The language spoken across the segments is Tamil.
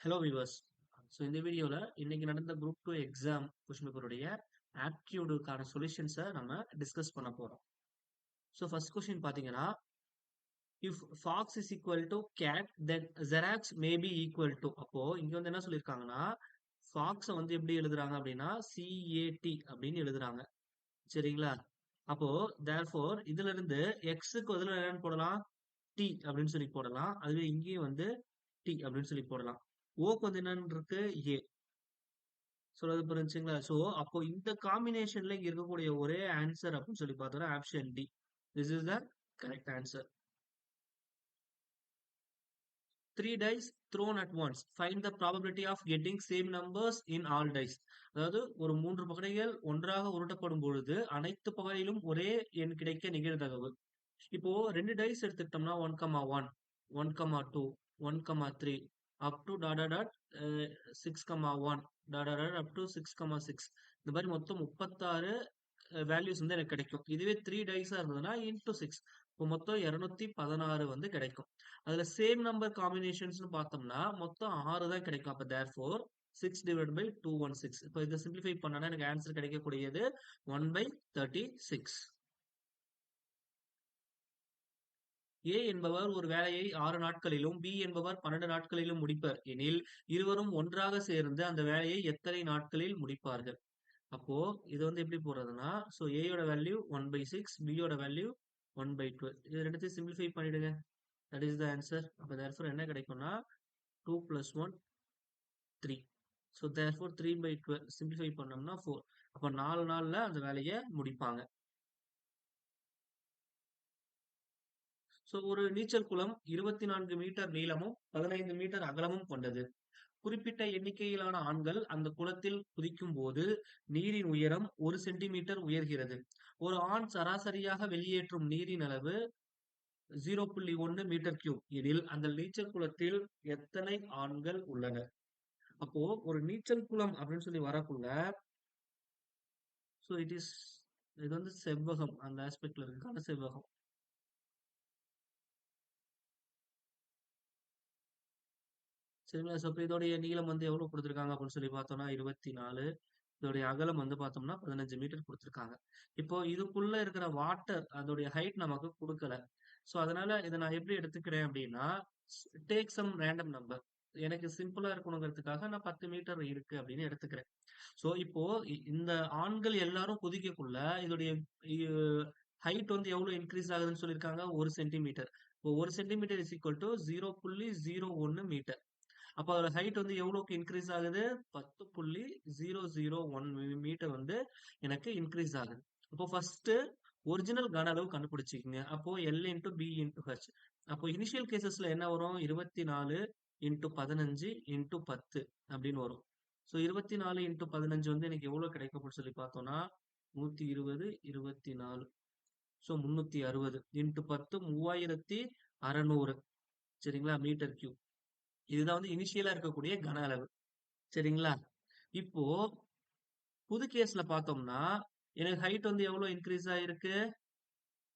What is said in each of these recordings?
Hello viewers. ஸோ இந்த வீடியோவில் இன்னைக்கு நடந்த குரூப் டூ எக்ஸாம் கொஸ்டின் பேப்பருடைய ஆப்டிடியூடுக்கான சொல்யூஷன்ஸை நம்ம டிஸ்கஸ் பண்ண போகிறோம். ஸோ ஃபர்ஸ்ட் கொஸ்டின் பார்த்தீங்கன்னா, if fox is equal to cat then xerox may be equal to. அப்போ இங்க வந்து என்ன சொல்லியிருக்காங்கன்னா, ஃபாக்ஸை வந்து எப்படி எழுதுறாங்க அப்படின்னா சிஏடி அப்படின்னு எழுதுறாங்க. சரிங்களா? அப்போ தேர்ஃபோர் இதுல இருந்து எக்ஸுக்கு பதிலா என்னன்னு போடலாம், டி அப்படின்னு சொல்லி போடலாம். அதுவே இங்கேயும் வந்து டி அப்படின்னு சொல்லி போடலாம். ஓக்கு வந்து என்னன்னு இருக்கு, ஏ. சொல்றது புரிஞ்சுங்களா? சோ அப்போ இந்த காம்பினேஷன்ல இங்க இருக்கக்கூடிய ஒரே ஆன்சர் அப்படின்னு சொல்லி பார்த்தோம்னா option D. This is the correct answer. Three dice thrown at once find the probability of getting same numbers in all dice. அதாவது ஒரு மூன்று பகடைகள் ஒன்றாக உருட்டப்படும் பொழுது அனைத்து பகடையிலும் ஒரே எண் கிடைக்க நிகழ்தகவு. இப்போ ரெண்டு டைஸ் எடுத்துக்கிட்டோம்னா 1,1 1,2 1,3 up to dot dot dot 6,1 dot dot dot up to 6,6. இந்த மாதிரி மொத்தம் 36 வேல்யூஸ் வந்து எனக்கு கிடைக்கும். இதுவே த்ரீ டைஸா இருந்ததுன்னா இன்டூ சிக்ஸ், இப்போ மொத்தம் 216 வந்து கிடைக்கும். அதுல சேம் நம்பர் காம்பினேஷன்ஸ்னு பார்த்தோம்னா மொத்தம் 6 தான் கிடைக்கும். அப்ப தேர்ஃபோர் 6 டிவைட் பை 216. இப்போ இதை சிம்பிளிஃபை பண்ணனா எனக்கு ஆன்சர் கிடைக்கக்கூடியது 1/36. ஏ என்பவர் ஒரு வேலையை 6 நாட்களிலும் பி என்பவர் 12 நாட்களிலும் முடிப்பர் எனில் இருவரும் ஒன்றாக சேர்ந்து அந்த வேலையை எத்தனை நாட்களில் முடிப்பார்கள்? அப்போ இது வந்து எப்படி போடுறதுன்னா, ஸோ ஏயோட வேல்யூ 1/6, பியோட வேல்யூ 1/12. இது ரெண்டுத்தையும் சிம்பிளிஃபை பண்ணிடுங்க. That is the answer. அப்போ தேர்ஃபோர் என்ன கிடைக்கும்னா 2 + 1 3. ஸோ தேர்ஃபோர் 3/12 சிம்பிளிஃபை பண்ணோம்னா 4. அப்போ 4 நாள்ல அந்த வேலையை முடிப்பாங்க. ஸோ ஒரு நீச்சல் குளம் 24 மீட்டர் நீளமும் 15 மீட்டர் அகலமும் கொண்டது. குறிப்பிட்ட எண்ணிக்கையிலான ஆண்கள் அந்த குளத்தில் குதிக்கும் போது நீரின் உயரம் 1 சென்டிமீட்டர் உயர்கிறது. ஒரு ஆண் சராசரியாக வெளியேற்றும் நீரின் அளவு 0,1 மீட்டர் கியூப் எனில் அந்த நீச்சல் குளத்தில் எத்தனை ஆண்கள் உள்ளனர்? அப்போ ஒரு நீச்சல் குளம் அப்படின்னு சொல்லி வரக்குள்ள, ஸோ இட் இஸ், இது வந்து செவ்வகம், அந்த ஆஸ்பெக்ட்ல இருக்கு, கன செவ்வகம். சரிங்களா? ஸோ இப்போ இதோடைய நீளம் வந்து எவ்வளவு கொடுத்துருக்காங்க அப்படின்னு சொல்லி பார்த்தோம்னா 24. இதோடைய அகலம் வந்து பார்த்தோம்னா 15 மீட்டர் கொடுத்துருக்காங்க. இப்போ இதுக்குள்ள இருக்கிற வாட்டர் அதோடைய ஹைட் நமக்கு கொடுக்கல. ஸோ அதனால இதை நான் எப்படி எடுத்துக்கிறேன் அப்படின்னா, டேக் சம் ரேண்டம் நம்பர். எனக்கு சிம்பிளா இருக்கணுங்கிறதுக்காக நான் 10 மீட்டர் இருக்கு அப்படின்னு எடுத்துக்கிறேன். ஸோ இப்போ இந்த ஆண்கள் எல்லாரும் குதிக்கக்குள்ள இதோடைய ஹைட் வந்து எவ்வளவு இன்க்ரீஸ் ஆகுதுன்னு சொல்லியிருக்காங்க, 1 சென்டிமீட்டர். இப்போ 1 centimetre is equal to 0,01 metre. அப்ப அதோட ஹைட் வந்து எவ்வளவுக்கு இன்க்ரீஸ் ஆகுது, 10,001 மீட்டர் வந்து எனக்கு இன்க்ரீஸ் ஆகுது. அப்போ ஃபர்ஸ்ட் ஒரிஜினல் கன அளவு கண்டுபிடிச்சிக்கங்க. அப்போ L into B into H. அப்போ இனிஷியல் கேசஸ்ல என்ன வரும், 24 இன்டூ 15 இன்டூ 10 அப்படின்னு வரும். ஸோ 24 இன்டூ 15 வந்து எனக்கு எவ்வளவு கிடைக்கும் அப்படின்னு சொல்லி பார்த்தோம்னா 120 24. So 360 into 10 3600. சரிங்களா? Metre cube. இதுதான் வந்து இனிஷியலா இருக்கக்கூடிய கன அளவு. சரிங்களா? இப்போ புது கேஸ்ல பார்த்தோம்னா எனக்கு ஹைட் வந்து எவ்வளவு இன்க்ரீஸ் ஆயிருக்கு,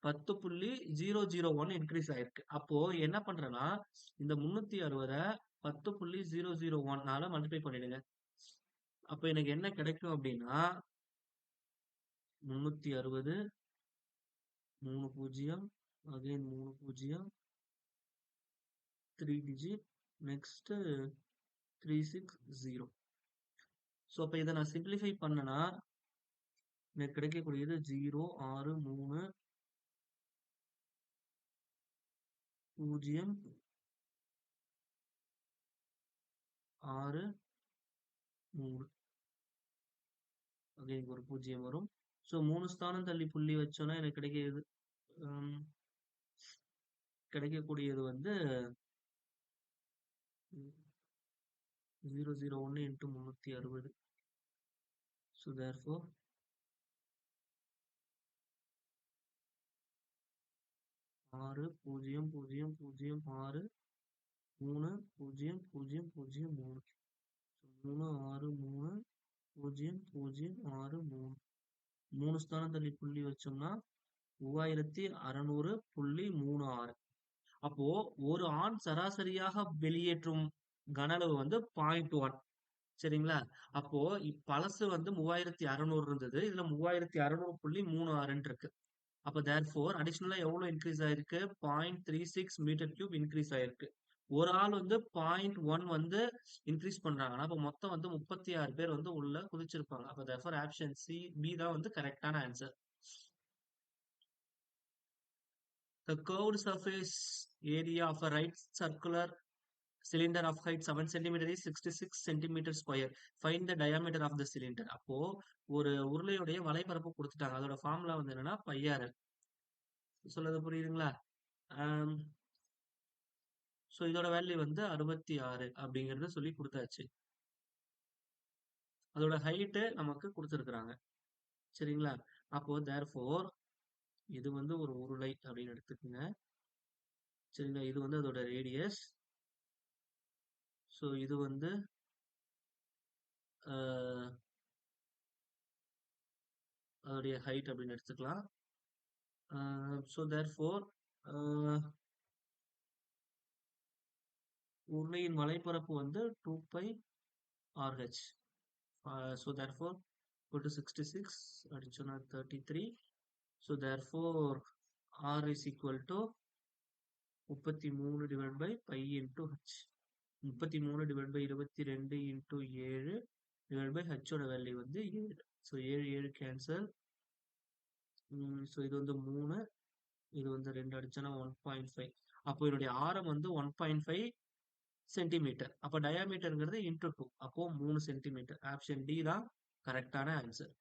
10,001 இன்க்ரீஸ் ஆயிருக்கு. அப்போ என்ன பண்றேன்னா, இந்த 360 10,001 மல்டிப்ளை பண்ணிடுங்க. அப்ப எனக்கு என்ன கிடைக்கும் அப்படின்னா 360 3 பூஜ்ஜியம் அகைன் 3 பூஜ்ஜியம் 3 டிஜிட் நெக்ஸ்ட் 360. ஸோ அப்ப இதை நான் சிம்பிளிஃபை பண்ணனா எனக்கு கிடைக்கக்கூடியது 0 6 3 0 6 3. அகைன் ஒரு பூஜ்ஜியம் வரும். ஸோ 3 ஸ்தானம் தள்ளி புள்ளி வச்சோம்னா எனக்கு கிடைக்கிறது கிடைக்கக்கூடியது வந்து 001 இன்ட்டு 360. So therefore 6 0 0 0 6 3 0 0 0 3. 3 6 3 0 0 6 3. 3 ஸ்தானம் தள்ளி புள்ளி வச்சோம்னா 3600.36. அப்போ ஒரு ஆண் சராசரியாக வெளியேற்றும் கன அளவு வந்து 0.1. சரிங்களா? அப்போ பழசு வந்து 3600 இருந்தது. இதுல 3600.36 இருக்கு. அப்ப தேர்ஃபோர் அடிஷனலா எவ்வளவு இன்க்ரீஸ் ஆயிருக்கு? 0.36 மீட்டர் கியூப் இன்க்ரீஸ் ஆயிருக்கு. ஒரு ஆள் வந்து 0.1 வந்து இன்க்ரீஸ் பண்றாங்கன்னா, அப்ப மொத்தம் வந்து 36 பேர் வந்து உள்ள குதிச்சிருப்பாங்க. அப்ப தேர்ஃபோர் ஆப்ஷன் பி தான் வந்து கரெக்டான answer. The curved surface area of a right circular cylinder of height 7 centimeter is 66 centimeter square. Find the diameter of the cylinder. அப்போ ஒரு உருளையுடைய வலைப்பரப்பு கொடுத்துட்டாங்க. அதோட ஃபார்முலா வந்து என்னன்னா πr. சொல்றது புரியுதுங்களா? ஸோ இதோட வேல்யூ வந்து 66 அப்படிங்கறத சொல்லி கொடுத்தாச்சு. அதோட ஹைட்டு நமக்கு கொடுத்துருக்குறாங்க. சரிங்களா? அப்போ தேர்ஃபோர் இது வந்து ஒரு உருளை அப்படின்னு எடுத்துக்கோங்க. சரிங்களா? இது வந்து அதோட ரேடியஸ். ஸோ இது வந்து அதோடைய ஹைட் அப்படின்னு எடுத்துக்கலாம். ஸோ தேர்ஃபோர் உருளையின் வலைப்பரப்பு வந்து 2πRh. So therefore go to 66 அடிச்சோன்னா 33. So therefore R is equal to 33 divided by pi into h. 33 divided by 22 into 7 divided by h ஓட வேல்யூ வந்து 7. So 7 cancel. ஸோ இது வந்து 3, இது வந்து 2 அடிச்சோன்னா 1.5. அப்போ இதனுடைய ஆரம் வந்து 1.5 சென்டிமீட்டர். அப்போ டயாமீட்டர்ங்கிறது இன்டூ 2. அப்போ 3 சென்டிமீட்டர். ஆப்ஷன் டி தான் கரெக்டான ஆன்சர்.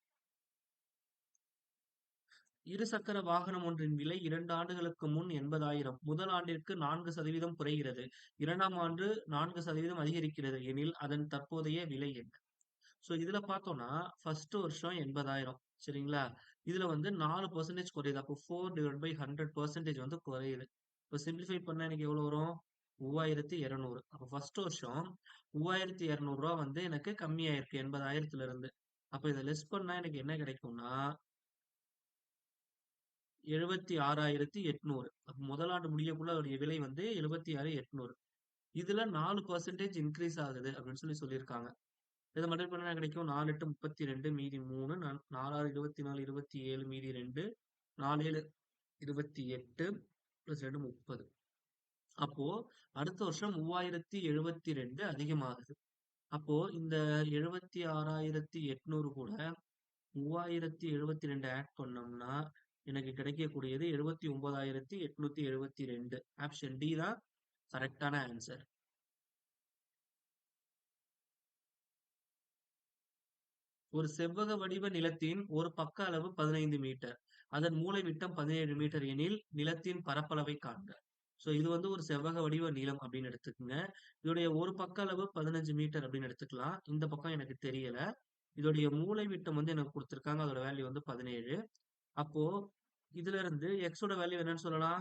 இருசக்கர வாகனம் ஒன்றின் விலை 2 ஆண்டுகளுக்கு முன் 80,000. முதல் ஆண்டிற்கு 4% குறைகிறது. இரண்டாம் ஆண்டு 4% அதிகரிக்கிறது எனில் அதன் தற்போதைய விலை என்ன? ஸோ இதுல பார்த்தோம்னா ஃபர்ஸ்ட் வருஷம் 80,000. சரிங்களா? இதுல வந்து 4% குறையுது. அப்போ 4 டிவைட் பை 100% வந்து குறையுது. இப்போ சிம்பிளிஃபை பண்ணா எனக்கு எவ்வளவு வரும்? 3200. அப்போ ஃபர்ஸ்ட் வருஷம் 3200 ரூபா வந்து எனக்கு கம்மியாயிருக்கு 80,000த்துல இருந்து. அப்ப இதை லெஸ் பண்ணா எனக்கு என்ன கிடைக்கும்னா 76,800. அப்ப முதலாண்டு முடியக்குள்ள அதோடைய விலை வந்து 76,800. இதுல 4% இன்க்ரீஸ் ஆகுது அப்படின்னு சொல்லியிருக்காங்க. இதை மட்டும் பண்ணா கிடைக்கும் 4 8 32 மீதி 3 4 6 24 27 மீதி 2 4 7 28 பிளஸ் 2 30. அப்போ அடுத்த வருஷம் 3072 அதிகமாகுது. அப்போ இந்த 76,800 கூட 3072 ஆட் பண்ணோம்னா எனக்கு கிடைக்கக்கூடியது 79,872. ஆப்ஷன் டி தான் கரெக்டான ஆன்சர். ஒரு செவ்வக வடிவ நிலத்தின் ஒரு பக்க அளவு 15 மீட்டர், அதன் மூலை விட்டம் 17 மீட்டர் எனில் நிலத்தின் பரப்பளவை காண்க. சோ இது வந்து ஒரு செவ்வக வடிவ நீளம் அப்படின்னு எடுத்துக்கோங்க. இதோடைய ஒரு பக்க அளவு 15 மீட்டர் அப்படின்னு எடுத்துக்கலாம். இந்த பக்கம் எனக்கு தெரியல. இதோடைய மூலை விட்டம் வந்து எனக்கு கொடுத்திருக்காங்க. அதோட வேல்யூ வந்து 17. அப்போ இதுல இருந்து எக்ஸோட வேல்யூ என்னன்னு சொல்லலாம்?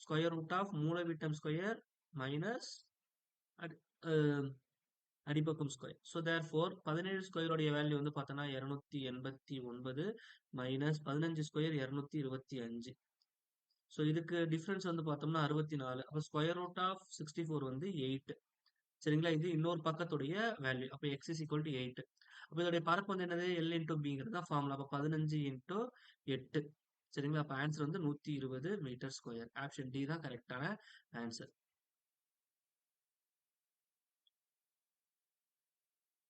ஸ்கொயர் ரூட் ஆஃப் மூலை விட்டம் ஸ்கொயர் மைனஸ் அடிப்பக்கம் ஸ்கொயர். ஸோ தேர்ஃபோர் 17 ஸ்கொயருடைய வேல்யூ வந்து பார்த்தோன்னா 289 மைனஸ் 15 ஸ்கொயர் 225. ஸோ இதுக்கு டிஃபரன்ஸ் வந்து பார்த்தோம்னா 64. அப்போ ஸ்கொயர் ரூட் ஆஃப் 64 வந்து 8. சரிங்களா? இது இன்னொரு பக்கத்துடைய வேல்யூ. அப்போ எக்ஸ் இஸ் ஈக்குவல் டு 8. அப்போ இதோடைய பரப்பு வந்து என்னது? எல் இன்டூ பிங்கிறது தான் ஃபார்முலா. அப்போ 15 இன்டூ 8. சரிங்களா? அப்போ ஆன்சர் வந்து 120 மீட்டர் ஸ்கொயர். ஆப்ஷன் டி தான் கரெக்டான ஆன்சர்.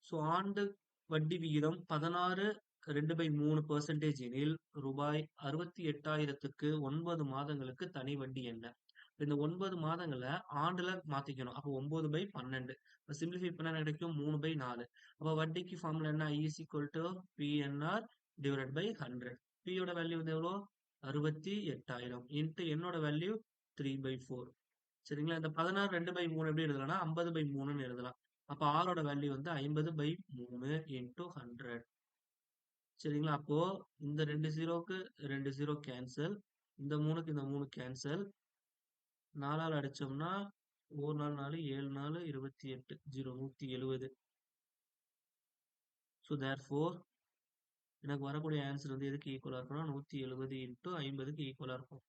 ஸோ ஆண்டு வட்டி விகிதம் 16.2/3% எனில் ரூபாய் 68,000க்கு 9 மாதங்களுக்கு தனி வட்டி என்ன? இந்த 9 மாதங்களை ஆண்டுல மாத்திக்கணும். அப்போ 9/12. சிம்பிளிஃபை பண்ணா கிடைக்கும் 3/4. அப்போ வட்டிக்கு ஃபார்முலா என்ன? I is equal to PNR divided by 100. P யோட வேல்யூ வந்து எவ்வளோ? 68,000 இன்ட்டு என்னோட வேல்யூ 3/4. சரிங்களா? இந்த 16/2/3 எப்படி எழுதலாம்னா 50/3ன்னு எழுதலாம். அப்ப ஆரோட வேல்யூ வந்து 50/3 இன்டூ 100. சரிங்களா? அப்போ இந்த 2 ஜீரோக்கு 2 ஜீரோ கேன்சல். இந்த 3க்கு இந்த 3 கேன்சல். 4ஆல் அடிச்சோம்னா 1 4 4 7 4 28 0 170. ஸோ தேர்ஃபோர் எனக்கு வரக்கூடிய ஆன்சர் வந்து எதுக்கு ஈக்குவலா இருக்கும்னா 170 இன்டூ 50க்கு ஈக்குவலா இருக்கும்.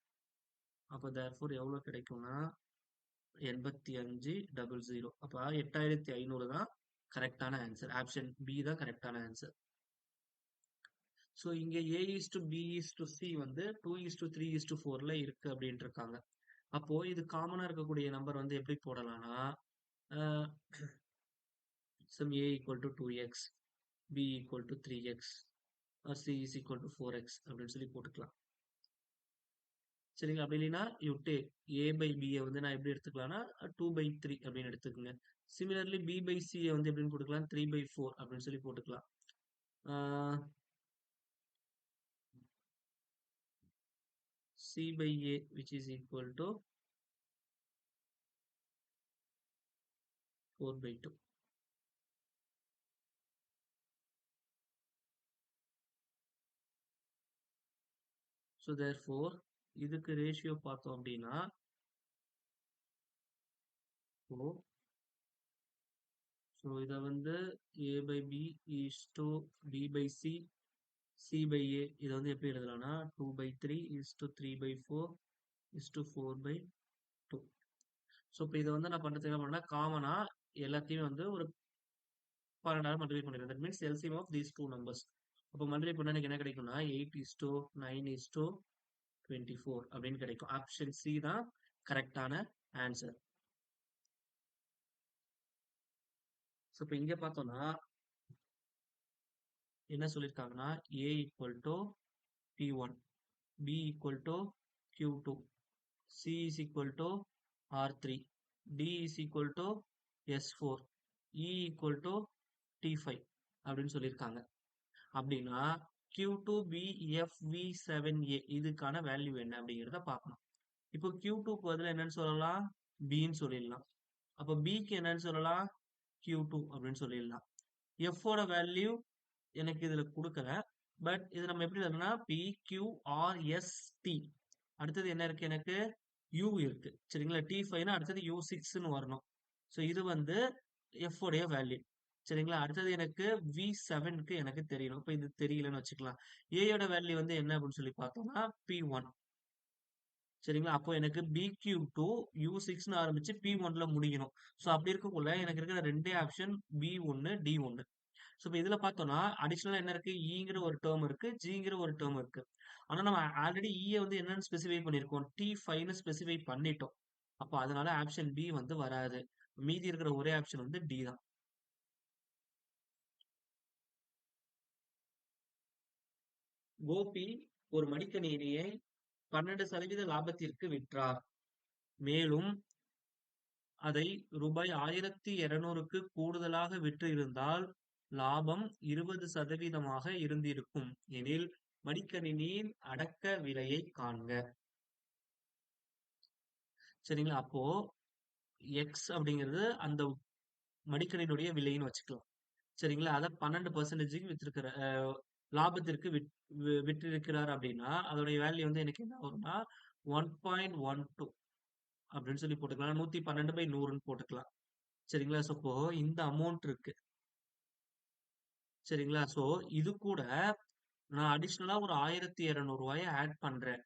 அப்போ தேர்ஃபோர் எவ்வளவு கிடைக்கும்னா 8500. அப்ப 8500 தான் கரெக்டான ஆன்சர். ஆப்ஷன் பி தான் கரெக்டான ஆன்சர். ஸோ இங்க A:B:C வந்து 2:3:4ல இருக்கு அப்படின்ட்டு இருக்காங்க. அப்போ இது காமனா இருக்கக்கூடிய நம்பர் வந்து எப்படி போடலாம்னா some A = 2x, B = 3x, or C = 4x அப்படின்னு சொல்லி போட்டுக்கலாம். சரிங்களா? அப்படி இல்லைன்னா யூ டேக் A/B வந்து நான் எப்படி எடுத்துக்கலாம்னா 2/3 அப்படின்னு எடுத்துக்கோங்க. சிமிலர்லி B/C வந்து எப்படின்னு போட்டுக்கலாம் 3/4 அப்படின்னு சொல்லி போட்டுக்கலாம். C/A which is equal to 4/2. So therefore இதுக்கு ரேஷியோ பார்த்தோம் அப்படின்னா ஸோ இதை வந்து A/B is to B/C, C/A இதை வந்து எப்படி எழுதலாம்னா 2/3 is to 3/4 is to 4/2. So இப்போ இதை வந்து நான் பண்ணுறதுக்கு என்ன பண்ணேன்னா காமனா எல்லாத்தையும் வந்து ஒரு 12 மல்டிப்ளை பண்ணிடுறேன். That means LCM of these two numbers. அப்போ மல்டிப்ளை பண்ணா எனக்கு என்ன கிடைக்கும்னா 8:9:24 அப்படின்னு கிடைக்கும். ஆப்ஷன் சி தான் கரெக்டான ஆன்சர். ஸோ இப்போ இங்க பார்த்தோம்னா என்ன சொல்லியிருக்காங்கன்னா A = P1, B = Q2, C = R3, D = S4, E = T5 அப்படின்னு சொல்லியிருக்காங்க. அப்படின்னா Q2BF7A இதுக்கான வேல்யூ என்ன அப்படிங்கிறத பார்க்கணும். இப்போ Q2க்கு பதிலா என்னன்னு சொல்லலாம் Bன்னு சொல்லிடலாம். அப்போ Bக்கு என்னன்னு சொல்லலாம் Q2 அப்படின்னு சொல்லிடலாம். F ஓட வேல்யூ எனக்கு இதுல கொடுக்கல. பட் இது நம்ம எப்படி எழுதணும்னா PQRST. அடுத்தது என்ன இருக்கு எனக்கு U இருக்கு. சரிங்களா? T5னா அடுத்தது U6ன்னு வரணும். ஸோ இது வந்து F உடைய வேல்யூ. சரிங்களா? அடுத்தது எனக்கு V7க்கு எனக்கு தெரியணும். இப்போ இது தெரியலன்னு வச்சுக்கலாம். A யோட வேல்யூ வந்து என்ன அப்படின்னு சொல்லி பார்த்தோம்னா P1. சரிங்களா? அப்போ எனக்கு BQ2 U6ன்னு ஆரம்பிச்சு P1ல முடியணும். ஸோ அப்படி இருக்கக்குள்ள எனக்கு இருக்கிற ரெண்டே ஆப்ஷன் B1 D1. ஸோ இப்போ இதுல பார்த்தோம்னா அடிஷனலா என்ன இருக்கு ஈங்கிற ஒரு டேர்ம் இருக்கு ஜிங்கிற ஒரு டேர்ம் இருக்கு. ஆனா நம்ம ஆல்ரெடி ஈயை வந்து என்னன்னு ஸ்பெசிஃபை பண்ணியிருக்கோம் T5ன்னு ஸ்பெசிஃபை பண்ணிட்டோம். அப்போ அதனால ஆப்ஷன் பி வந்து வராது. மீதி இருக்கிற ஒரே ஆப்ஷன் வந்து டி தான். கோபி ஒரு மடிக்கணினியை 12% லாபத்திற்கு விற்றார். மேலும் அதை ரூபாய் 1200க்கு கூடுதலாக விற்று இருந்தால் லாபம் 20% இருந்திருக்கும் எனில் மடிக்கணினியின் அடக்க விலையை காண்க. சரிங்களா? அப்போ எக்ஸ் அப்படிங்கிறது அந்த மடிக்கணினுடைய விலைன்னு வச்சுக்கலாம். சரிங்களா? அதை 12%க்கு வித்திருக்கிற லாபத்திற்கு விற்றிருக்கிறார் அப்படின்னா அதோடைய வேல்யூ வந்து எனக்கு என்ன வரும்னா 1.12 அப்படின்னு சொல்லி போட்டுக்கலாம். 112/100ன்னு போட்டுக்கலாம். சரிங்களா? ஸோ இப்போ இந்த அமௌண்ட் இருக்கு. சரிங்களா? ஸோ இது கூட நான் அடிஷனலா ஒரு 1200 ஆட் பண்றேன்.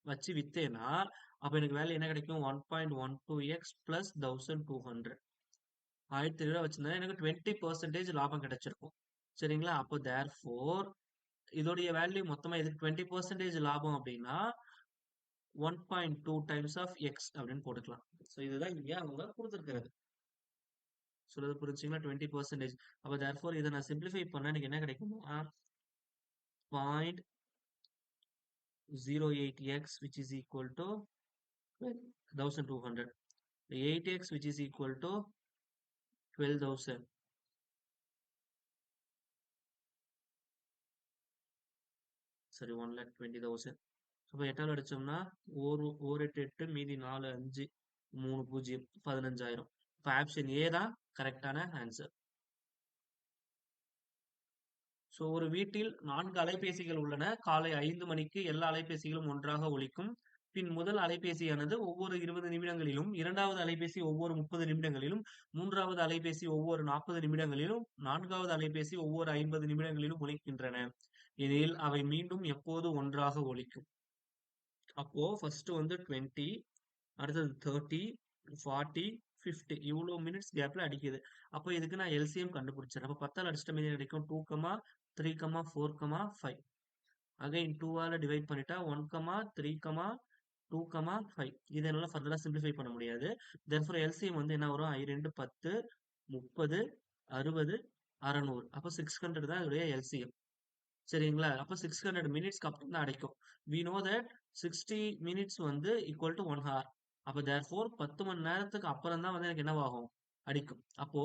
வச்சு வித்தேன்னா அப்ப எனக்கு வேல்யூ என்ன கிடைக்கும் 1.12x பிளஸ் 1200. 1200 வச்சிருந்தா எனக்கு 20% லாபம் கிடைச்சிருக்கும். சரிங்களா? அப்போ தேர்ஃபோர் இதோடைய வேல்யூ மொத்தமா இதுக்கு 20% லாபம் அப்படின்னா 1.2 டைம்ஸ் ஆஃப் எக்ஸ் அப்படின்னு போட்டுக்கலாம். ஸோ இதுதான் இங்க அவங்க கொடுத்துருக்கிறது. சொல்றது புரிஞ்சுங்களா 20%. அப்போ தேர்ஃபோர் இதை நான் சிம்பிளிஃபை பண்ணா எனக்கு என்ன கிடைக்கும்னா 0.08x which is equal to 1200. 8x which is equal to 12,000. சரி 1,20,000. அப்போ 8ஆல் அடிச்சோம்னா ஒரு 8 மீதி 4 5 3 0 15,000. இப்போ ஆப்ஷன் ஏ தான் கரெக்டான ஆன்சர். ஸோ ஒரு வீட்டில் 4 அலைபேசிகள் உள்ளன. காலை 5 மணிக்கு எல்லா அலைபேசிகளும் ஒன்றாக ஒலிக்கும். பின் முதல் அலைபேசியானது ஒவ்வொரு 20 நிமிடங்களிலும், இரண்டாவது அலைபேசி ஒவ்வொரு 30 நிமிடங்களிலும், மூன்றாவது அலைபேசி ஒவ்வொரு 40 நிமிடங்களிலும், நான்காவது அலைபேசி ஒவ்வொரு 50 நிமிடங்களிலும் ஒலிக்கின்றன எனில் அவை மீண்டும் எப்போது ஒன்றாக ஒலிக்கும். அப்போ ஃபர்ஸ்ட் வந்து 20, அடுத்தது 30, 40, 50 இவ்வளோ மினிட்ஸ் கேப்ல அடிக்குது. அப்போ இதுக்கு நான் எல்சிஎம் கண்டுபிடிச்சிடுறேன். அப்போ 10ஆல் அடிச்சிட்ட மீதி கிடைக்கும் 2, 3, 4, 5. அகைன் 2ஆல டிவைட் பண்ணிட்டா 1, 3, 2, 5. இதை என்னால ஃபர்தரா சிம்பிளிஃபை பண்ண முடியாது. தெர்ஃபோர் எல்சிஎம் வந்து என்ன வரும்? 2 10, 30, 60, 600. அப்போ 600 தான் இதோடைய எல்சிஎம். சரிங்களா? அப்போ 600 மினிட்ஸ்க்கு அப்புறம் தான் அடைக்கும். We know that 60 மினிட்ஸ் வந்து equal to 1 hour. அப்போ therefore 10 மணி நேரத்துக்கு அப்புறம் தான் வந்து எனக்கு என்னவாகும்? அடிக்கும். அப்போ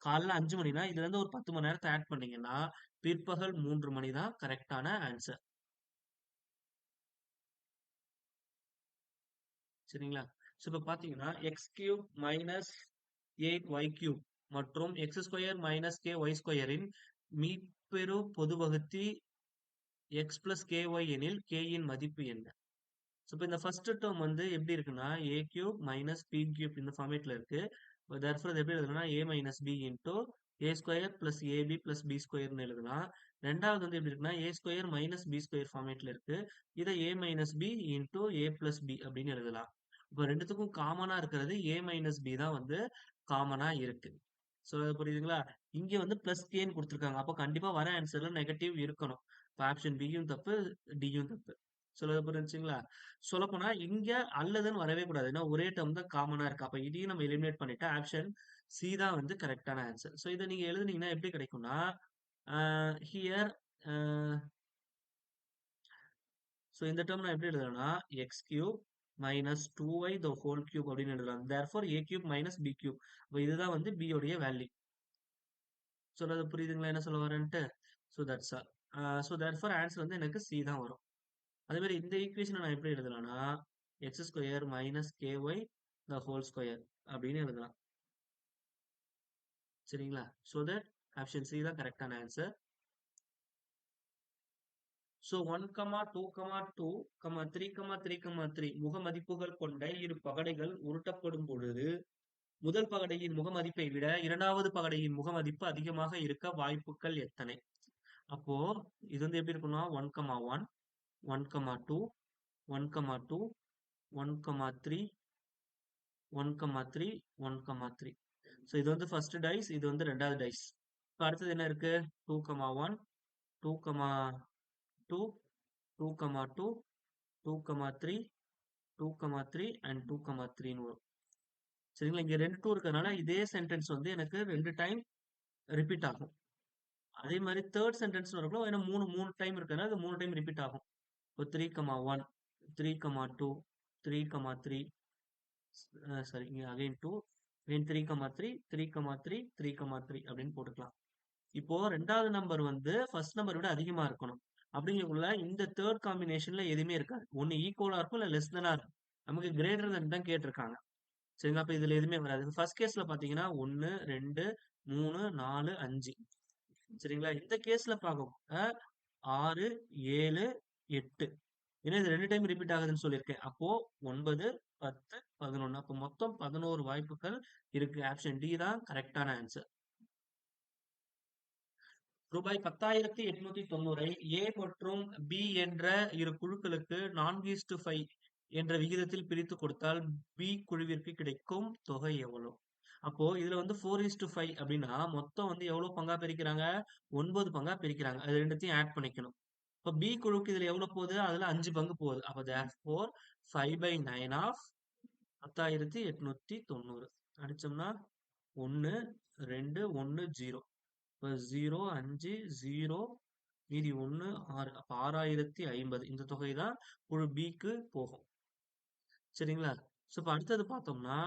காலைல 5 மணினா இதுல இருந்து ஒரு 10 மணி நேரத்தை ஆட் பண்ணீங்கன்னா பிற்பகல் 3 மணி தான் கரெக்டான ஆன்சர். சரிங்களா? ஸோ இப்போ பார்த்தீங்கன்னா x cube minus 8 y cube மற்றும் x square minus k y ஸ்கொயரின் மீப்பெரு பொது வகுத்தி எக்ஸ் பிளஸ் கே ஒய் எனில் கே இன் மதிப்பு என்ன? ஸோ இப்போ இந்த ஃபர்ஸ்ட் டேர்ம் வந்து எப்படி இருக்குன்னா a cube minus b cube இந்த ஃபார்மேட்ல இருக்கு. தர்ஃபோர் எப்படி எழுதணும்னா a minus b into a square plus ab plus b ஸ்கொயர்னு எழுதலாம். ரெண்டாவது வந்து எப்படி இருக்குன்னா a square minus b square ஃபார்மேட்ல இருக்கு. இதை a minus b into a plus b அப்படின்னு எழுதலாம். இப்போ ரெண்டுத்துக்கும் காமனா இருக்கிறது ஏ மைனஸ் பி தான் வந்து காமனா இருக்கு. ஸோ அது புரியுதுங்களா? இங்க வந்து பிளஸ் கேன்னு கொடுத்துருக்காங்க. அப்போ கண்டிப்பா வர ஆன்சர்ல நெகட்டிவ் இருக்கணும். இப்போ ஆப்ஷன் பியும் தப்பு, டியும் தப்பு. சொல்றது புரிஞ்சுங்களா? சொல்லப்போனா இங்க அல்லதுன்னு வரவே கூடாது. ஏன்னா ஒரே டேர்ம் தான் காமனா இருக்கு. அப்ப இதையும் நம்ம எலிமினேட் பண்ணிட்டா ஆப்ஷன் சி தான் வந்து கரெக்டான ஆன்சர். ஸோ இதை நீங்க எழுதுனீங்கன்னா எப்படி கிடைக்கும்னா ஹியர் ஸோ இந்த டேர்ம் நான் எப்படி எழுதுறேன்னா x cube minus 2y the whole cube அப்படின்னு எழுதலாம். Therefore a cube minus b cube. இப்போ இதுதான் வந்து பி உடைய வேல்யூ. சொல்றது புரியுதுங்களா என்ன சொல்ல வரேன்ட்டு? So that's all. So therefore answer வந்து எனக்கு சி தான் வரும். அதே மாதிரி இந்த ஈக்குவேஷனை நான் எப்படி எழுதலாம்னா x square minus k y the whole square அப்படின்னு எழுதலாம். சரிங்களா? ஸோ தட் ஆப்ஷன் சி தான் கரெக்டான ஆன்சர். ஸோ 1, 2, 2, 3, 3, 3 முக மதிப்புகள் கொண்ட இரு பகடைகள் உருட்டப்படும் பொழுது முதல் பகடையின் முக மதிப்பை விட இரண்டாவது பகடையின் முக மதிப்பு அதிகமாக இருக்க வாய்ப்புகள் எத்தனை? அப்போ இது வந்து எப்படி இருக்கும்னா 1, 1, 1, 2, 1, 2, 1, 3, 1, 3, 1, 3. ஸோ இது வந்து ஃபர்ஸ்ட் டைஸ், இது வந்து ரெண்டாவது டைஸ். இப்போ அடுத்தது என்ன இருக்கு? 2, 1, 2, 2, 2, 2, 2, 3, 2, 3 அண்ட் 2, 3ன்னு வரும். சரிங்களா? இங்க 2 2 இருக்கிறதுனால இதே சென்டென்ஸ் வந்து எனக்கு 2 டைம் ரிப்பீட் ஆகும். அதே மாதிரி தேர்ட் சென்டென்ஸ் வரக்குள்ள ஏன்னா 3 டைம் இருக்கிறதுனால அது 3 டைம் ரிப்பீட் ஆகும். இப்போ 3, 1, 3, 2, 3, 3 சாரி இங்க அகைன் 2 அகைன் 3, 3, 3, 3, 3, 3 அப்படின்னு போட்டுக்கலாம். இப்போ ரெண்டாவது நம்பர் வந்து ஃபர்ஸ்ட் நம்பர் விட அதிகமா இருக்கணும். அப்படிங்கக்குள்ள இந்த தேர்ட் காம்பினேஷன்ல எதுவுமே இருக்காது. ஒன்னு ஈக்குவலா இருக்கும் இல்ல லெஸ் தானா இருக்கும். நமக்கு கிரேட்டர் தன் தான் கேட்டிருக்காங்க. சரிங்களா? அப்ப இதுல எதுவுமே வராது. ஃபர்ஸ்ட் கேஸ்ல பாத்தீங்கன்னா 1, 2, 3, 4, 5. சரிங்களா? இந்த கேஸ்ல பார்க்க 6, 7, 8. ஏன்னா இது 2 டைம் ரிப்பீட் ஆகுதுன்னு சொல்லியிருக்கேன். அப்போ 9, 10, 11. அப்போ மொத்தம் 11 வாய்ப்புகள் இருக்கு. ஆப்ஷன் டி தான் கரெக்டான ஆன்சர். ரூபாய் 10,890 ஏ மற்றும் பி என்ற இரு குழுக்களுக்கு 4:5 என்ற விகிதத்தில் பிரித்து கொடுத்தால் பி குழுவிற்கு கிடைக்கும் தொகை எவ்வளவு? அப்போ இதுல வந்து 4:5 அப்படின்னா மொத்தம் வந்து எவ்வளவு பங்கா பிரிக்கிறாங்க? 9 பங்கா பிரிக்கிறாங்க. அது ரெண்டுத்தையும் ஆட் பண்ணிக்கணும். இப்ப பி குழுவுக்கு இதுல எவ்வளவு போகுது? அதுல 5 பங்கு போகுது. அப்ப therefore 5/9 ஆஃப் 10,890 அடிச்சோம்னா 1, 2, 1, 0. இப்ப 0, 5, 0, மீதி 1, 6. அப்ப 6,050 இந்த தொகை தான் குழு பிக்கு போகும். சரிங்களா? சோ இப்ப அடுத்தது பார்த்தோம்னா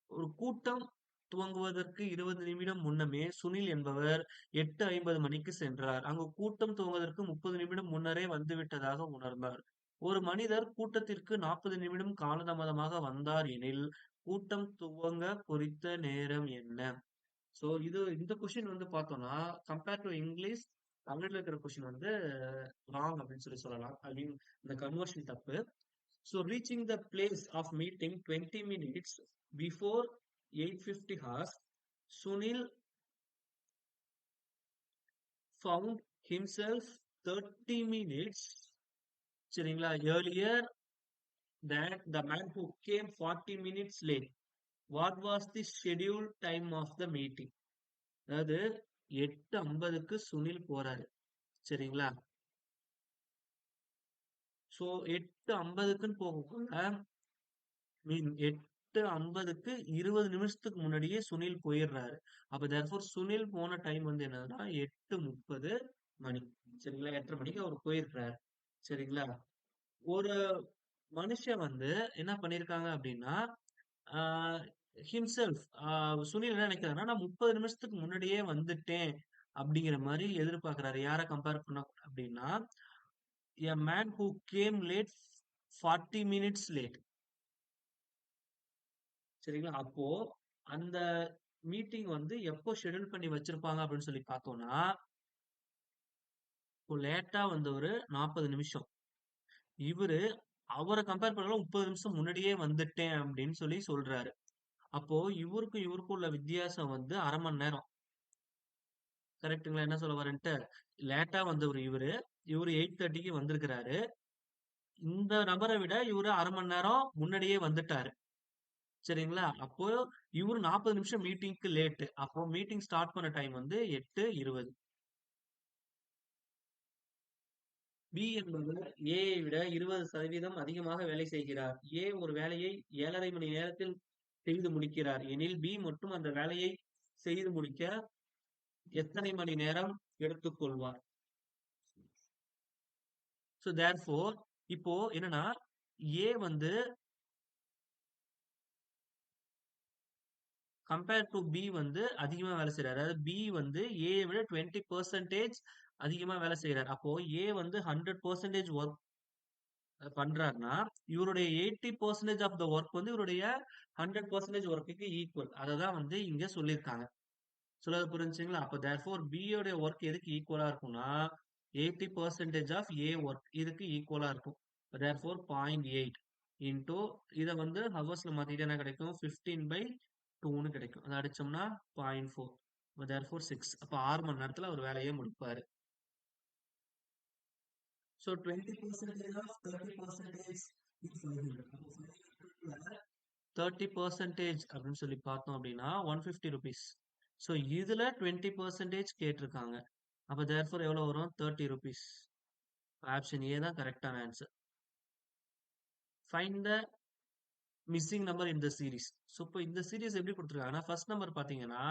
ஒரு கூட்டம் துவங்குவதற்கு 20 நிமிடம் முன்னமே சுனில் என்பவர் 8:50 மணிக்கு சென்றார். அங்கு கூட்டம் துவங்குவதற்கு 30 நிமிடம் முன்னரே வந்துவிட்டதாக உணர்ந்தார். ஒரு மனிதர் கூட்டத்திற்கு 40 நிமிடம் காலதாமதமாக வந்தார் எனில் கூட்டம் துவங்க குறித்த நேரம் என்ன? சோ இந்த கொஸ்டின் வந்து பார்த்தோம்னா கம்பேர் டு இங்கிலீஷ் தமிழ்ல இருக்கிற கொஸ்டின் வந்து ராங் அப்படின்னு சொல்லலாம். அப்படின்னு இந்த கன்வர்ஷன் தப்பு. So reaching the place of meeting 20 minutes before 8:50 hours, Sunil found himself 30 minutes சரிங்களா earlier than the man who came 40 minutes late. What was the schedule time of the meeting? அதாவது 8:50க்கு சுனில் போறாரு. சரிங்களா? சோ 8:50க்குன்னு போகக்குள்ள மீன் 8:50க்கு 20 நிமிஷத்துக்கு முன்னாடியே சுனில் போயிடுறாரு. அப்ப therefore சுனில் போன டைம் வந்து என்னதுன்னா 8:30 மணி. சரிங்களா? 8:30 மணிக்கு அவர் போயிருக்கிறாரு. சரிங்களா? ஒரு மனுஷன் வந்து என்ன பண்ணியிருக்காங்க அப்படின்னா, ஆ ஹிம்செல்ஃப் சுனில் என்ன நினைக்கிறாருன்னா, நான் 30 நிமிஷத்துக்கு முன்னாடியே வந்துட்டேன் அப்படிங்கிற மாரி எதிர்பார்க்கிறாரு. யார கம்பேர் பண்ண அப்படின்னா, a man who came late 40 minutes late. சரிங்களா? அப்போ அந்த மீட்டிங் வந்து எப்போ ஷெட்யூல் பண்ணி வச்சிருப்பாங்க அப்படின்னு சொல்லி பார்த்தோம்னா, இப்போ லேட்டா வந்தவரு 40 நிமிஷம். இவரு அவர கம்பேர் பண்ணல 30 நிமிஷம் முன்னாடியே வந்துட்டேன் அப்படின்னு சொல்லி சொல்றாரு. அப்போ இவருக்கும் உள்ள வித்தியாசம் வந்து 1/2 மணி நேரம். கரெக்ட்டுங்களா? என்ன சொல்ல வரேன்ட்டு? லேட்டா வந்தவரு இவரு. இவரு 8:30க்கு வந்திருக்கிறாரு. இந்த நபர விட இவரு 1/2 மணி நேரம் முன்னாடியே வந்துட்டாரு. சரிங்களா? அப்போ இவரு 40 நிமிஷம் மீட்டிங்க்கு லேட்டு. அப்போ மீட்டிங் ஸ்டார்ட் பண்ண டைம் வந்து 8:20. பி என்பவர் ஏ ஐ விட 20% அதிகமாக வேலை செய்கிறார். ஏ ஒரு வேலையை 7:30 மணி நேரத்தில் செய்து முடிக்கிறார் எனில், பி மட்டும் அந்த வேலையை செய்து முடிக்க எத்தனை மணி நேரம் எடுத்துக்கொள்வார்? ஸோ தேர்ஃபோர் இப்போ என்னன்னா, ஏ வந்து கம்பேர் டூ பி வந்து அதிகமா வேலை செய்றாரு. அதாவது பி வந்து ஏ ஐ விட 20% அதிகமா வேலை செய்றாரு. அப்போ ஏ வந்து 100% வொர்க் பண்றாருன்னா, இவருடைய 80% ஆஃப் த வொர்க் வந்து இவருடைய 100% வொர்க்குக்கு ஈக்குவல். அததான் வந்து இங்க சொல்லியிருக்காங்க. சொல்றது புரிஞ்சுச்சுங்களா? அப்ப தேர்ஃபோர் பி யோட வொர்க் எதுக்கு ஈக்குவலா இருக்கும்னா, 80% ஆஃப் ஏ வொர்க் இதுக்கு ஈக்குவலா இருக்கும். தேர்ஃபோர் 0.8 இன்டூ இத வந்து ஹவர்ஸ்ல மாத்திட்டா என்ன கிடைக்கும்? 15/2ன்னு கிடைக்கும். அத அடிச்சோம்னா 0.4. தேர்ஃபோர் 6. அப்ப 6 மணி நேரத்துல அவர் வேலைய முடிப்பாரு. So 20% of 30% is 500. அப்போ 500ல 30% அப்படின்னு சொல்லி பார்த்தோம் அப்படின்னா 150 rupees. ஸோ இதுல 20% கேட்டிருக்காங்க. அப்ப therefore எவ்வளவு வரும்? 30 rupees. ஆப்ஷன் ஏ தான் கரெக்டான answer. Find the missing number in the series. So இப்போ இந்த சீரிஸ் எப்படி கொடுத்துருக்காங்கன்னா, ஃபர்ஸ்ட் நம்பர் பார்த்தீங்கன்னா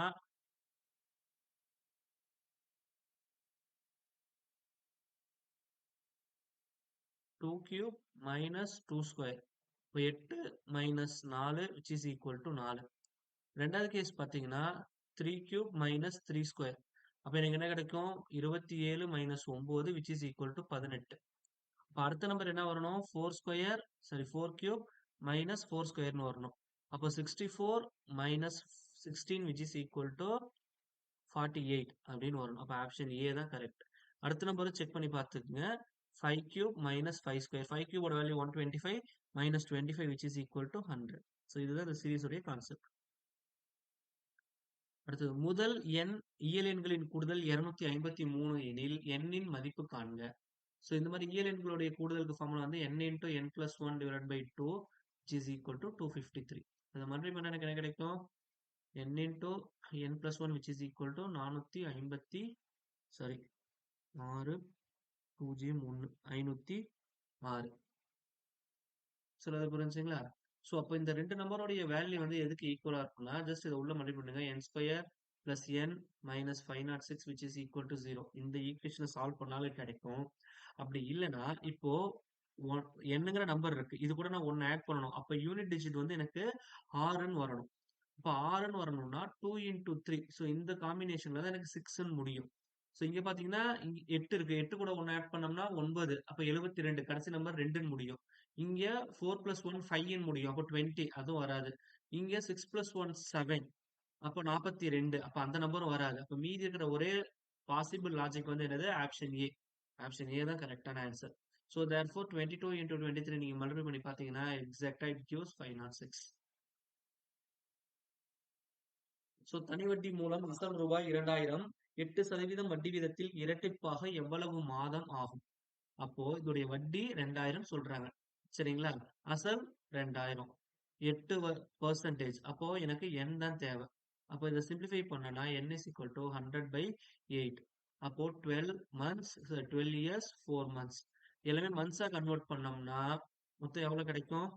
2 கியூப் மைனஸ் 2 ஸ்கொயர். இப்போ 8 minus 4 which is equal to 4. ரெண்டாவது கேஸ் பார்த்தீங்கன்னா 3 கியூப் மைனஸ் 3 ஸ்கொயர். அப்ப எனக்கு என்ன கிடைக்கும்? 27 minus 9 which is equal to 18. அப்ப அடுத்த நம்பர் என்ன வரணும்? 4 ஸ்கொயர் சாரி 4 கியூப் மைனஸ் 4 ஸ்கொயர்னு வரணும். அப்போ 64 minus 16 which is equal to 48 அப்படின்னு வரணும். அப்ப ஆப்ஷன் ஏ தான் கரெக்ட். அடுத்த நம்பரை செக் பண்ணி பார்த்துக்குங்க. 5 கியூப் மைனஸ் 5 ஸ்கொயர். 5 கியூபோட value 125 minus 25 which is equal to 100. So இதுதான் இந்த சீரிஸ் உடைய கான்செப்ட். அடுத்தது முதல் எண் இயல் எண்களின் கூடுதல் 253 எனில் எண்ணின் மதிப்பு காண்க. ஸோ இந்த மாதிரி இயல் எண்களுடைய கூடுதலுக்கு ஃபார்முலா வந்து n into n plus 1 divide by 2 which is equal to 253. அதை மறுபடியும் பண்ணா எனக்கு என்ன கிடைக்கும்? n into n plus 1 which is equal to 450 sorry 601 506. சொல்றது புரிஞ்சுங்களா? ஸோ அப்போ இந்த ரெண்டு நம்பருடைய வேல்யூ வந்து எதுக்கு ஈக்குவலா இருக்கும்னா, ஜஸ்ட் இதை உள்ள மல்டிப்ளை பண்ணுங்க. n square plus n minus 506 which is equal to 0. இந்த ஈக்குவேஷனை சால்வ் பண்ணாலே கிடைக்கும். அப்படி இல்லைன்னா இப்போ என்னங்கிற நம்பர் இருக்கு. இது கூட நான் ஒன்னு ஆட் பண்ணணும். அப்ப யூனிட் டிஜிட் வந்து எனக்கு 6ன்னு வரணும். இப்ப 6ன்னு வரணும்னா 2 இன்டூ 3. ஸோ இந்த காம்பினேஷன்ல தான் எனக்கு 6ன்னு முடியும். ஸோ இங்க பாத்தீங்கன்னா 8 இருக்கு. 8 கூட 1 ஆட் பண்ணோம்னா 9. அப்ப 72. கடைசி நம்பர் 2ன்னு முடியும். இங்க 4 பிளஸ் 1 5ன்னு முடியும். அப்போ 20. அதுவும் வராது. இங்க 6 பிளஸ் 1 7. அப்போ 42. அப்ப அந்த நம்பரும் வராது. அப்ப மீதி இருக்கிற ஒரே பாசிபிள் லாஜிக் வந்து என்னது? Option A. ஆப்ஷன் ஏ தான் கரெக்டான ஆன்சர். ஸோ தேர்ஃபோர் 22 இன்டூ 23 நீங்க மல்டிப்ளை பண்ணி பாத்தீங்கன்னா எக்ஸாக்டா இட் கிவ்ஸ் 506. ஸோ தனி வட்டி மூலம் அசல் ரூபாய் 2000 8% வட்டி வீதத்தில் இரட்டிப்பாக எவ்வளவு மாதம் ஆகும்? அப்போ இதோடைய வட்டி 2000 சொல்றாங்க. சரிங்களா? அசல் 2000. 8%. அப்போ எனக்கு n தான் தேவை. அப்போ இதை சிம்பிளிஃபை பண்ணனா n is equal to 100/8. அப்போ 12 months, 12 years, 4 months. எல்லாமே மந்த்ஸா கன்வெர்ட் பண்ணோம்னா மொத்தம் எவ்வளவு கிடைக்கும்?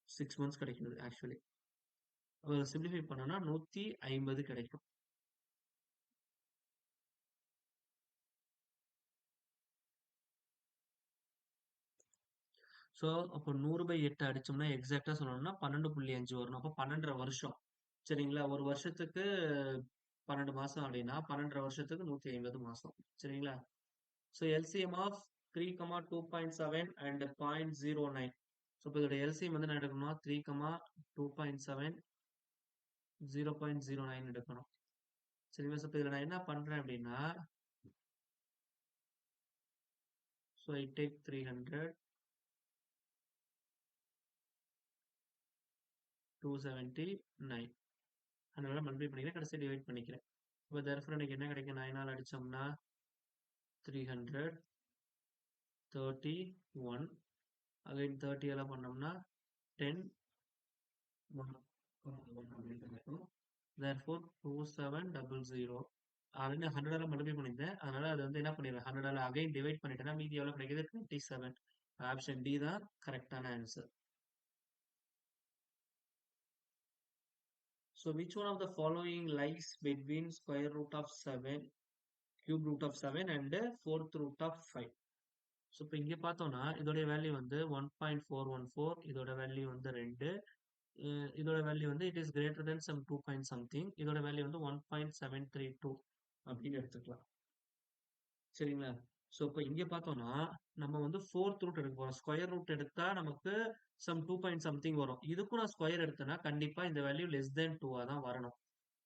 6 months கிடைக்குது ஆக்சுவலி. சிம்பிளிஃபை பண்ணோம்னா 150 கிடைக்கும். ஸோ அப்போ 100/8 அடிச்சோம்னா எக்ஸாக்டா சொல்லணும்னா 12.5 வரணும். அப்போ 12.5 வருஷம். சரிங்களா? ஒரு வருஷத்துக்கு 12 மாசம் அப்படின்னா 12.5 வருஷத்துக்கு 150 மாசம். சரிங்களா? So LCM of 3, 2.7 and 0.09. So இப்போ இதோட எல்சிஎம் வந்து என்ன எடுக்கணும்னா 3, 2.7, 0.09 எடுக்கணும். சரிங்களா? ஸோ இப்போ இதில் நான் என்ன பண்றேன் அப்படின்னா, ஸோ ஐ டேக் 300, 279. அதனால மல்டிப்ளை பண்ணிக்கிறேன், கடைசியாக டிவைட் பண்ணிக்கிறேன். இப்போ therefore எனக்கு என்ன கிடைக்கும்? 9 அடிச்சோம்னா 300, 31, அகைன் 30 எல்லாம் பண்ணோம்னா 10, 1 அப்படின்னு கிடைக்கும். therefore 2700. ஆல்ரெடி 100 மல்டிப்ளை பண்ணியிருந்தேன், அதனால அது வந்து என்ன பண்ணிடுறேன், 100 அகைன் டிவைட் பண்ணிட்டேன்னா மீதி எவ்வளவு கிடைக்குது? 27. ஆப்ஷன் டி தான் கரெக்டான answer. So which one of the following lies between square root of 7, cube root of 7 and fourth root of 5? So இப்போ இங்கே பார்த்தோம்னா இதோடைய வேல்யூ வந்து 1.414, இதோட வேல்யூ வந்து 2, இதோட வேல்யூ வந்து it is greater then sum 2 point something, இதோட வேல்யூ வந்து 1.732 அப்படின்னு எடுத்துக்கலாம். சரிங்களா? ஸோ இப்போ இங்கே பார்த்தோம்னா நம்ம வந்து ஃபோர்த் ரூட் எடுக்க போறோம். ஸ்கொயர் ரூட் எடுத்தா நமக்கு சம் 2 பாயிண்ட் சம்திங் வரும். இதுக்கும் நான் ஸ்கொயர் எடுத்தேன்னா கண்டிப்பா இந்த வேல்யூ லெஸ் தென் 2 தான் வரணும்.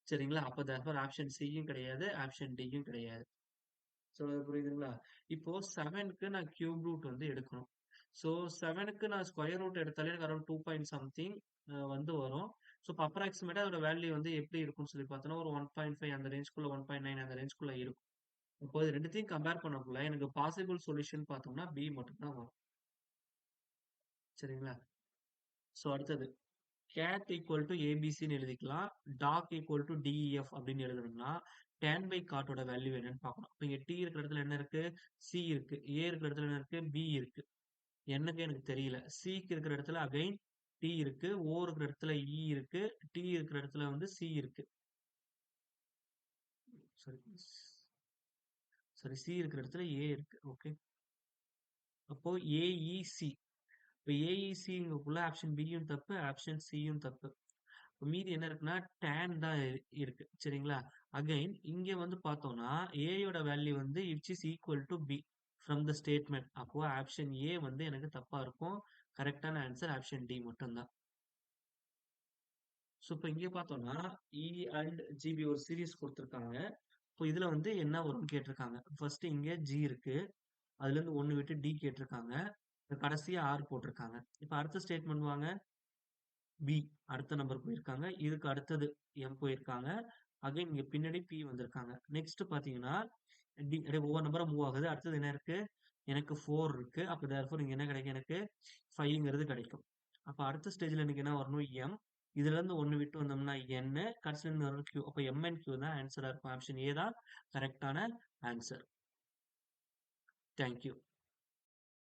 சரிங்களா? அப்போ therefore ஆப்ஷன் சியும் கிடையாது, ஆப்ஷன் டியும் கிடையாது. சொல்றது புரியுதுங்களா? இப்போ 7க்கு நான் கியூப் ரூட் வந்து எடுக்கணும். ஸோ 7க்கு நான் ஸ்கொயர் ரூட் எடுத்தாலே எனக்கு அரௌண்ட் 2 பாயிண்ட் சம்திங் வந்து வரும். ஸோ இப்போ அப்ராக்சிமேட்டா அதோட வேல்யூ வந்து எப்படி இருக்கும்னு சொல்லி பார்த்தோம்னா ஒரு 1.5 அந்த ரேஞ்சுக்குள்ள, 1.9 அந்த ரேஞ்சுக்குள்ள இருக்கும். இப்போ இது ரெண்டுத்தையும் கம்பேர் பண்ணக்குள்ள எனக்கு பாசிபிள் சொல்யூஷன் பார்த்தோம்னா பி மட்டும் தான் வரும். சரிங்களா? ஸோ அடுத்தது கேட் ஈக்குவல் டு ஏபிசின்னு எழுதிக்கலாம். டாக் ஈக்குவல் டு டிஇஎஃப் அப்படின்னு எழுதணும்னா டேன் பை காட்டோட வேல்யூ என்னன்னு பார்க்கணும். இப்போ இங்க டி இருக்கிற இடத்துல என்ன இருக்கு? சி இருக்கு. ஏ இருக்கிற இடத்துல என்ன இருக்கு? பி இருக்கு. என்னக்கு எனக்கு தெரியல. சிக்கு இருக்கிற இடத்துல அகைன் டி இருக்கு. ஓ இருக்கிற இடத்துல இ இருக்கு. டி இருக்கிற இடத்துல வந்து சி இருக்கு. சாரி சாரி, சி இருக்கிற இடத்துல ஏ இருக்கு. ஓகே, அப்போ ஏஇசி. இப்போ ஏஇசிங்குள்ள ஆப்ஷன் பியும் தப்பு, ஆப்ஷன் சியும் தப்பு. மீதி என்ன இருக்குன்னா டேன் தான் இருக்கு. சரிங்களா? அகைன் இங்க வந்து பார்த்தோம்னா ஏயோட வேல்யூ வந்து which is equal to B from the statement. அப்போ ஆப்ஷன் ஏ வந்து எனக்கு தப்பா இருக்கும். கரெக்டான ஆன்சர் ஆப்ஷன் டி மட்டும்தான். ஸோ இப்போ இங்கே பார்த்தோம்னா இ அண்ட் ஜிபி ஒரு சீரீஸ் கொடுத்துருக்காங்க. இப்போ இதுல வந்து என்ன வரும்னு கேட்டிருக்காங்க. ஃபர்ஸ்ட் இங்க ஜி இருக்கு, அதுல இருந்து ஒன்னு விட்டு டி கேட்டிருக்காங்க, கடைசியா ஆர் போட்டிருக்காங்க. இப்போ அடுத்த ஸ்டேட்மெண்ட் வாங்க. பி அடுத்த நம்பர் போயிருக்காங்க, இதுக்கு அடுத்தது எம் போயிருக்காங்க, அகைன் இங்க பின்னாடி பி வந்திருக்காங்க. நெக்ஸ்ட் பாத்தீங்கன்னா டி ஒவ்வொரு நம்பரா மூவ் ஆகுது. அடுத்தது என்ன இருக்கு? எனக்கு 4 இருக்கு. அப்ப therefore இங்க என்ன கிடைக்கும்? எனக்கு 5ங்கிறது கிடைக்கும். அப்ப அடுத்த ஸ்டேஜ்ல எனக்கு என்ன வரணும்? எம். இதுல இருந்து ஒன்னு விட்டு வந்தோம்னா என், கடைசில இருந்து வரும் கியூ. அப்ப எம் அண்ட் கியூ தான் ஆன்சரா இருக்கும். ஆப்ஷன் ஏ தான் கரெக்டான ஆன்சர். தேங்க்யூ.